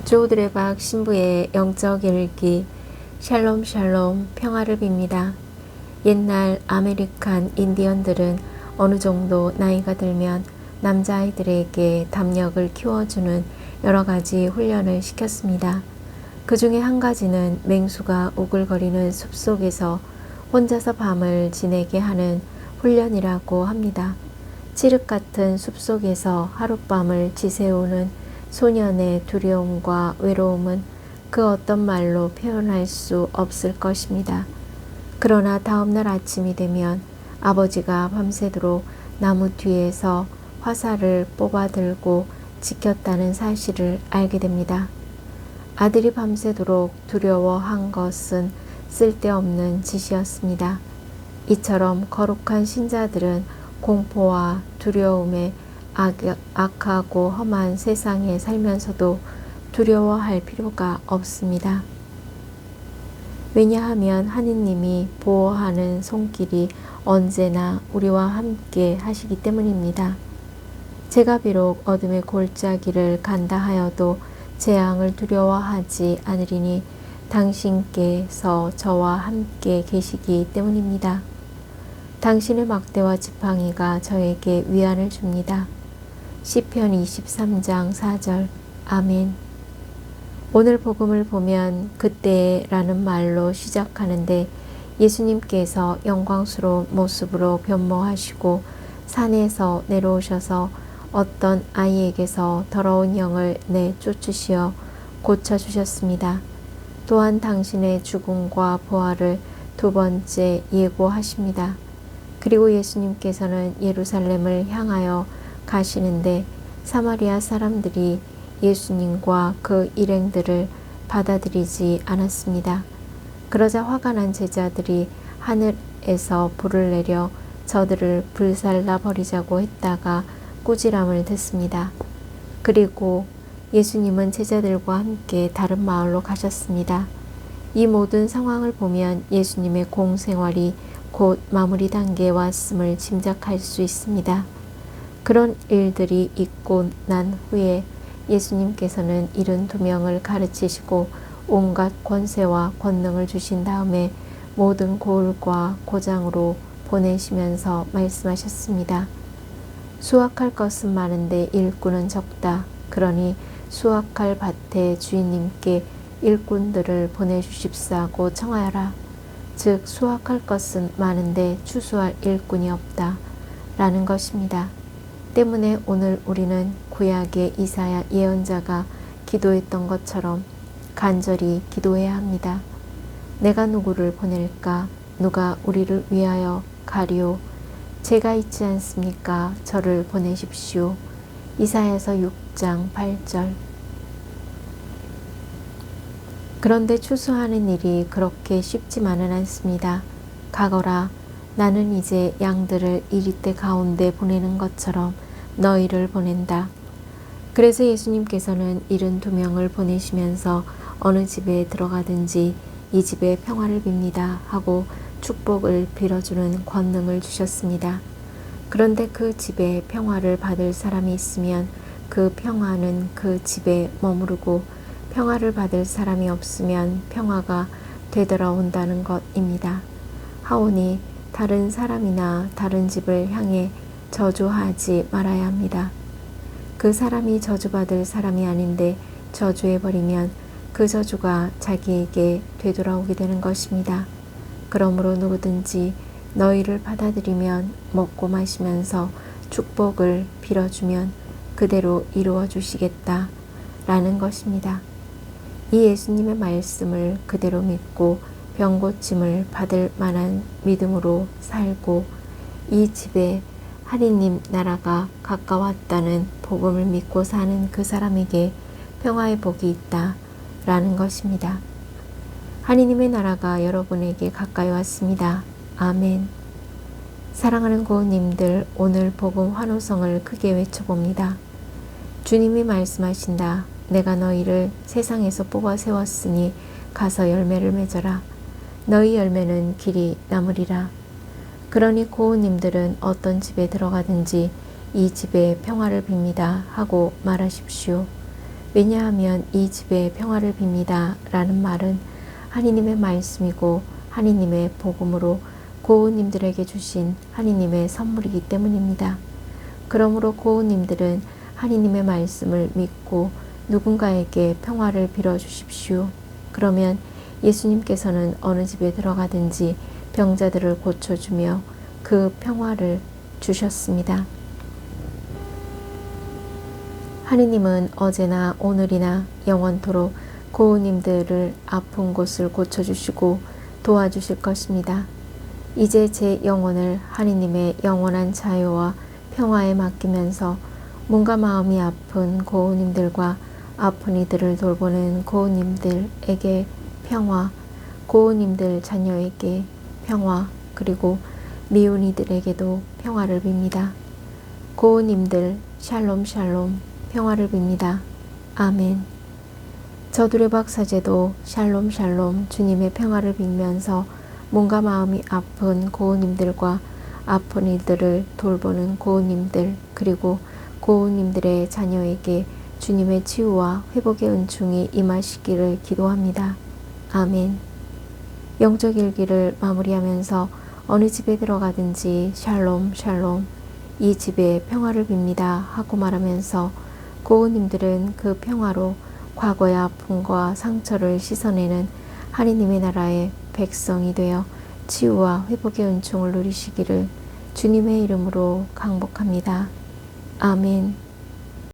조드레박 신부의 영적 일기. 샬롬 샬롬, 평화를 빕니다. 옛날 아메리칸 인디언들은 어느 정도 나이가 들면 남자아이들에게 담력을 키워주는 여러 가지 훈련을 시켰습니다. 그 중에 한 가지는 맹수가 우글거리는 숲속에서 혼자서 밤을 지내게 하는 훈련이라고 합니다. 칠흑 같은 숲속에서 하룻밤을 지새우는 소년의 두려움과 외로움은 그 어떤 말로 표현할 수 없을 것입니다. 그러나 다음날 아침이 되면 아버지가 밤새도록 나무 뒤에서 화살을 뽑아 들고 지켰다는 사실을 알게 됩니다. 아들이 밤새도록 두려워한 것은 쓸데없는 짓이었습니다. 이처럼 거룩한 신자들은 공포와 두려움에 악하고 험한 세상에 살면서도 두려워할 필요가 없습니다. 왜냐하면 하느님이 보호하는 손길이 언제나 우리와 함께 하시기 때문입니다. 제가 비록 어둠의 골짜기를 간다 하여도 재앙을 두려워하지 않으리니 당신께서 저와 함께 계시기 때문입니다. 당신의 막대와 지팡이가 저에게 위안을 줍니다. 시편 23장 4절. 아멘. 오늘 복음을 보면 그때라는 말로 시작하는데 예수님께서 영광스러운 모습으로 변모하시고 산에서 내려오셔서 어떤 아이에게서 더러운 영을 내쫓으시어 고쳐주셨습니다. 또한 당신의 죽음과 부활을 두 번째 예고하십니다. 그리고 예수님께서는 예루살렘을 향하여 가시는데 사마리아 사람들이 예수님과 그 일행들을 받아들이지 않았습니다. 그러자 화가 난 제자들이 하늘에서 불을 내려 저들을 불살라 버리자고 했다가 꾸지람을 듣습니다. 그리고 예수님은 제자들과 함께 다른 마을로 가셨습니다. 이 모든 상황을 보면 예수님의 공생활이 곧 마무리 단계에 왔음을 짐작할 수 있습니다. 그런 일들이 있고 난 후에 예수님께서는 72명을 가르치시고 온갖 권세와 권능을 주신 다음에 모든 고을과 고장으로 보내시면서 말씀하셨습니다. 수확할 것은 많은데 일꾼은 적다. 그러니 수확할 밭의 주인님께 일꾼들을 보내주십사고 청하여라. 즉 수확할 것은 많은데 추수할 일꾼이 없다. 라는 것입니다. 때문에 오늘 우리는 구약의 이사야 예언자가 기도했던 것처럼 간절히 기도해야 합니다. 내가 누구를 보낼까? 누가 우리를 위하여 가리오? 제가 있지 않습니까? 저를 보내십시오. 이사야서 6장 8절. 그런데 추수하는 일이 그렇게 쉽지만은 않습니다. 가거라. 나는 이제 양들을 이리떼 가운데 보내는 것처럼 너희를 보낸다. 그래서 예수님께서는 72명을 보내시면서 어느 집에 들어가든지 이 집에 평화를 빕니다 하고 축복을 빌어주는 권능을 주셨습니다. 그런데 그 집에 평화를 받을 사람이 있으면 그 평화는 그 집에 머무르고 평화를 받을 사람이 없으면 평화가 되돌아온다는 것입니다. 하오니 다른 사람이나 다른 집을 향해 저주하지 말아야 합니다. 그 사람이 저주받을 사람이 아닌데 저주해버리면 그 저주가 자기에게 되돌아오게 되는 것입니다. 그러므로 누구든지 너희를 받아들이면 먹고 마시면서 축복을 빌어주면 그대로 이루어 주시겠다 라는 것입니다. 이 예수님의 말씀을 그대로 믿고 병고침을 받을 만한 믿음으로 살고 이 집에 하느님 나라가 가까웠다는 복음을 믿고 사는 그 사람에게 평화의 복이 있다 라는 것입니다. 하느님의 나라가 여러분에게 가까이 왔습니다. 아멘. 사랑하는 고우님들, 오늘 복음 환호성을 크게 외쳐봅니다. 주님이 말씀하신다. 내가 너희를 세상에서 뽑아 세웠으니 가서 열매를 맺어라. 너희 열매는 길이 남으리라. 그러니 고우님들은 어떤 집에 들어가든지 이 집에 평화를 빕니다 하고 말하십시오. 왜냐하면 이 집에 평화를 빕니다 라는 말은 하느님의 말씀이고 하느님의 복음으로 고우님들에게 주신 하느님의 선물이기 때문입니다. 그러므로 고우님들은 하느님의 말씀을 믿고 누군가에게 평화를 빌어주십시오. 그러면 예수님께서는 어느 집에 들어가든지 병자들을 고쳐주며 그 평화를 주셨습니다. 하느님은 어제나 오늘이나 영원토록 고우님들을 아픈 곳을 고쳐주시고 도와주실 것입니다. 이제 제 영혼을 하느님의 영원한 자유와 평화에 맡기면서 몸과 마음이 아픈 고우님들과 아픈 이들을 돌보는 고우님들에게 평화, 고우님들 자녀에게 평화, 그리고 미운 이들에게도 평화를 빕니다. 고우님들 샬롬 샬롬 평화를 빕니다. 아멘. 저들의 박사제도 샬롬 샬롬 주님의 평화를 빌면서 몸과 마음이 아픈 고우님들과 아픈 이들을 돌보는 고우님들 그리고 고우님들의 자녀에게 주님의 치유와 회복의 은총이 임하시기를 기도합니다. 아멘. 영적 일기를 마무리하면서 어느 집에 들어가든지 샬롬 샬롬 이 집에 평화를 빕니다 하고 말하면서 고우님들은 그 평화로 과거의 아픔과 상처를 씻어내는 하느님의 나라의 백성이 되어 치유와 회복의 은총을 누리시기를 주님의 이름으로 강복합니다. 아멘.